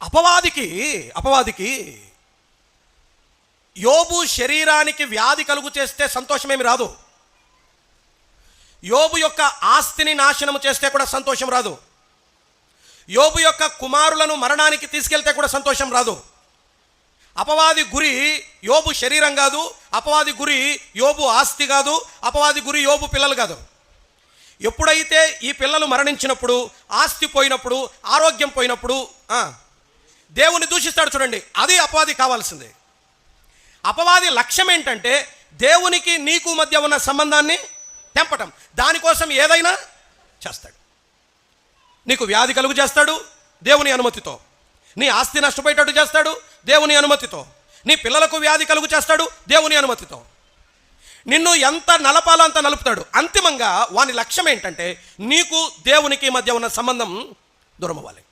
అపవాదికి యోబు శరీరానికి వ్యాధి కలుగు చేస్తే సంతోషమేమి రాదు. యోబు యొక్క ఆస్తిని నాశనము చేస్తే కూడా సంతోషం రాదు. యోబు యొక్క కుమారులను మరణానికి తీసుకెళ్తే కూడా సంతోషం రాదు. అపవాది గురి యోబు శరీరం కాదు, అపవాది గురి యోబు ఆస్తి కాదు, అపవాది గురి యోబు పిల్లలు కాదు. ఎప్పుడైతే ఈ పిల్లలు మరణించినప్పుడు, ఆస్తి పోయినప్పుడు, ఆరోగ్యం పోయినప్పుడు దేవుని దూషిస్తాడు చూడండి, అది అపవాది కావాల్సిందే. అపవాది లక్ష్యం ఏంటంటే దేవునికి నీకు మధ్య ఉన్న సంబంధాన్ని తెంపటం. దానికోసం ఏదైనా చేస్తాడు. నీకు వ్యాధి కలుగు చేస్తాడు దేవుని అనుమతితో, నీ ఆస్తి నష్టపోయేటట్టు చేస్తాడు దేవుని అనుమతితో, నీ పిల్లలకు వ్యాధి కలుగు చేస్తాడు దేవుని అనుమతితో, నిన్ను ఎంత నలపాలో అంత నలుపుతాడు. అంతిమంగా వాని లక్ష్యం ఏంటంటే నీకు దేవునికి మధ్య ఉన్న సంబంధం దూరం అవ్వాలి.